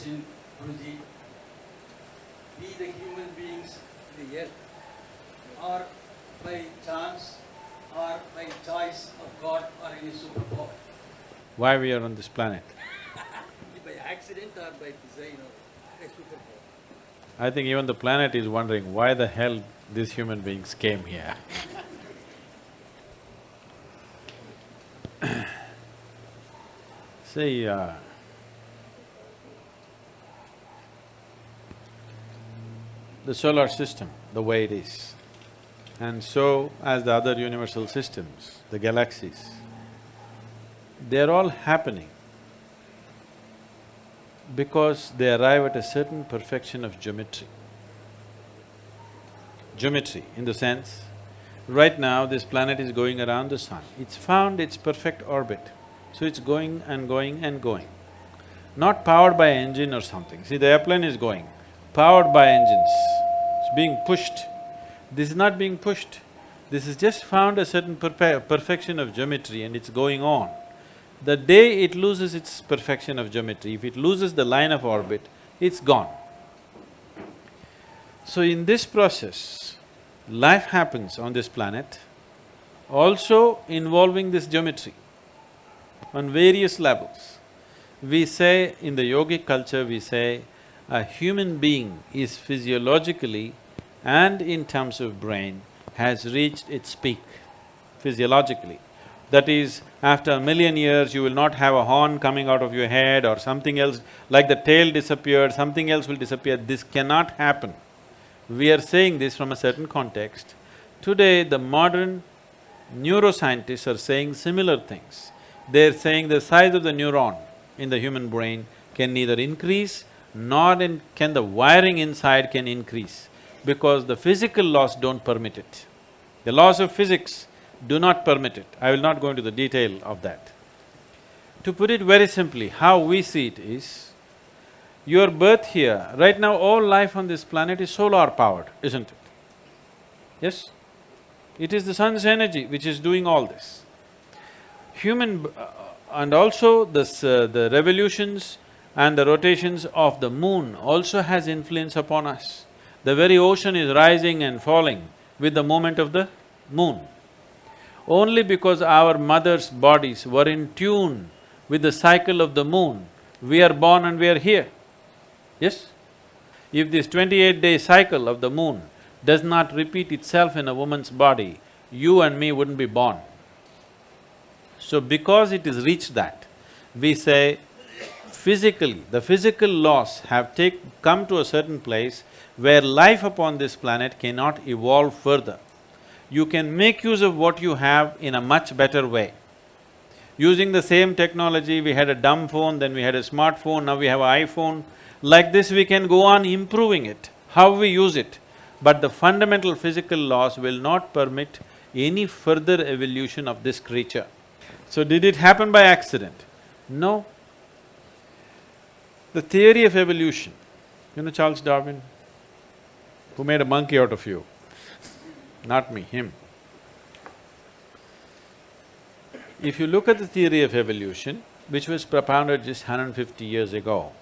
question, Guruji. We the human beings, the earth, are by chance or by choice of God or any superpower? Why we are on this planet? By accident or by design or a superpower? I think even the planet is wondering why the hell these human beings came here. See, the solar system, the way it is, and so as the other universal systems, the galaxies, they're all happening because they arrive at a certain perfection of geometry. Geometry in the sense, right now this planet is going around the sun. It's found its perfect orbit, so it's going and going and going. Not powered by engine or something. See, the airplane is going, powered by engines. It's being pushed. This is not being pushed. This has just found a certain perfection of geometry and it's going on. The day it loses its perfection of geometry, if it loses the line of orbit, it's gone. So in this process, life happens on this planet, also involving this geometry on various levels. We say, in the yogic culture, we say, a human being is physiologically and in terms of brain has reached its peak, physiologically. That is, after 1,000,000 years, you will not have a horn coming out of your head or something else, like the tail disappeared, something else will disappear. This cannot happen. We are saying this from a certain context. Today, the modern neuroscientists are saying similar things. They're saying the size of the neuron in the human brain can neither increase nor can the wiring inside can increase, because the physical laws don't permit it. The laws of physics do not permit it. I will not go into the detail of that. To put it very simply, how we see it is, your birth here, right now all life on this planet is solar powered, isn't it? Yes? It is the sun's energy which is doing all this. And also the revolutions and the rotations of the moon also has influence upon us. The very ocean is rising and falling with the movement of the moon. Only because our mothers' bodies were in tune with the cycle of the moon, we are born and we are here. Yes? If this 28-day cycle of the moon does not repeat itself in a woman's body, you and me wouldn't be born. So because it has reached that, we say physically, the physical laws have come to a certain place where life upon this planet cannot evolve further. You can make use of what you have in a much better way. Using the same technology, we had a dumb phone, then we had a smartphone, now we have an iPhone. Like this, we can go on improving it, how we use it. But the fundamental physical laws will not permit any further evolution of this creature. So did it happen by accident? No. The theory of evolution, you know Charles Darwin, who made a monkey out of you? Not me, him. If you look at the theory of evolution, which was propounded just 150 years ago,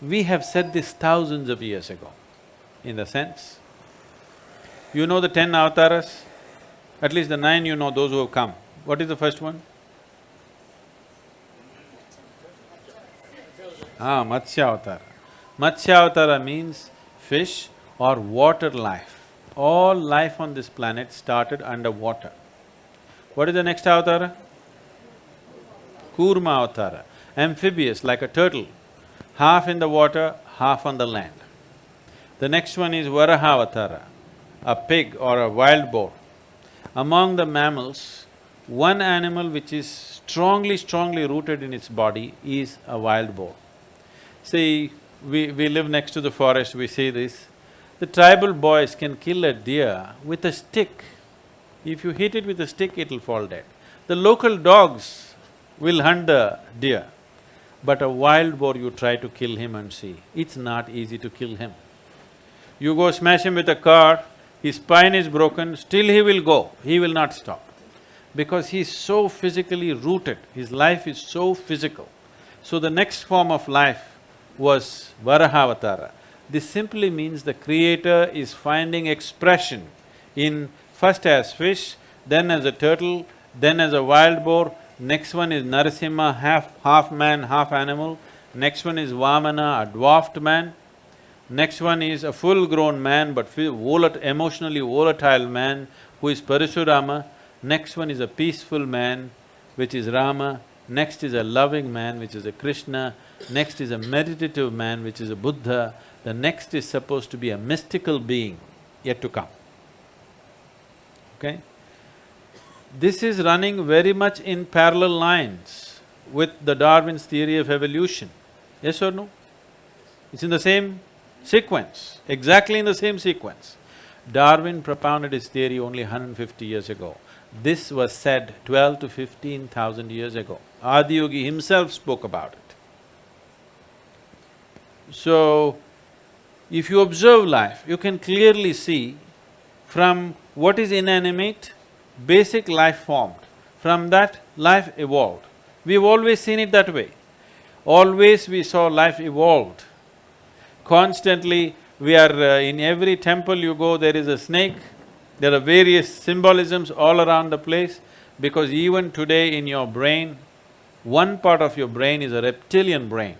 we have said this thousands of years ago, in the sense, you know the 10 avatars? At least the 9 you know, those who have come. What is the first one? Matsya Avatara. Matsya Avatara means fish or water life. All life on this planet started underwater. What is the next avatara? Kurma Avatara, amphibious like a turtle, half in the water, half on the land. The next one is Varaha Avatara, a pig or a wild boar. Among the mammals, one animal which is strongly rooted in its body is a wild boar. See, we live next to the forest, we see this. The tribal boys can kill a deer with a stick. If you hit it with a stick, it'll fall dead. The local dogs will hunt the deer, but a wild boar, you try to kill him and see, it's not easy to kill him. You go smash him with a car, his spine is broken, still he will go, he will not stop. Because he's so physically rooted, his life is so physical. So the next form of life was Varahavatara. This simply means the creator is finding expression in first as fish, then as a turtle, then as a wild boar, next one is Narasimha, half man, half animal, next one is Vamana, a dwarfed man, next one is a full-grown man but emotionally volatile man who is Parasurama, next one is a peaceful man which is Rama, next is a loving man which is a Krishna, next is a meditative man which is a Buddha, the next is supposed to be a mystical being yet to come. Okay? This is running very much in parallel lines with the Darwin's theory of evolution. Yes or no? It's in the same sequence, exactly in the same sequence. Darwin propounded his theory only 150 years ago. This was said 12 to 15,000 years ago. Adiyogi himself spoke about it. So, if you observe life, you can clearly see from what is inanimate, basic life formed. From that, life evolved. We've always seen it that way. Always we saw life evolved. Constantly, we are in every temple you go, there is a snake, there are various symbolisms all around the place, because even today in your brain, one part of your brain is a reptilian brain.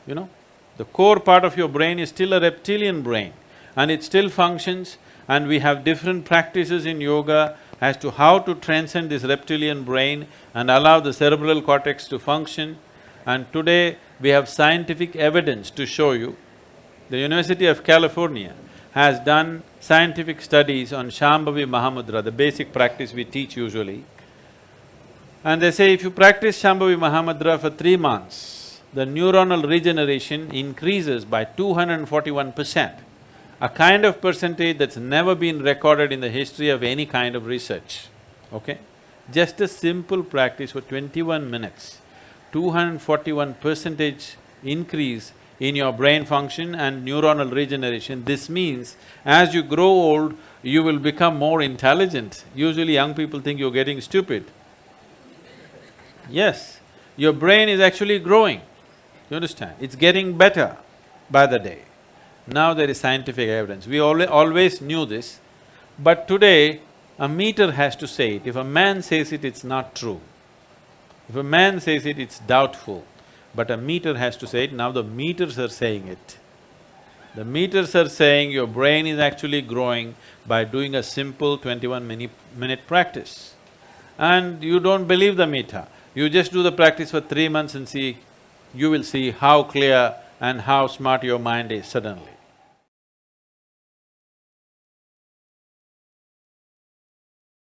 You know, the core part of your brain is still a reptilian brain and it still functions, and we have different practices in yoga as to how to transcend this reptilian brain and allow the cerebral cortex to function. And today, we have scientific evidence to show you. The University of California has done scientific studies on Shambhavi Mahamudra, the basic practice we teach usually. And they say if you practice Shambhavi Mahamudra for 3 months, the neuronal regeneration increases by 241%, a kind of percentage that's never been recorded in the history of any kind of research, okay? Just a simple practice for 21 minutes, 241% increase in your brain function and neuronal regeneration. This means as you grow old, you will become more intelligent. Usually young people think you're getting stupid. Yes, your brain is actually growing, you understand? It's getting better by the day. Now there is scientific evidence. We always knew this, but today a meter has to say it. If a man says it, it's not true. If a man says it, it's doubtful. But a meter has to say it. Now the meters are saying it. The meters are saying your brain is actually growing by doing a simple 21-minute practice. And you don't believe the meter. You just do the practice for 3 months and see, you will see how clear and how smart your mind is suddenly.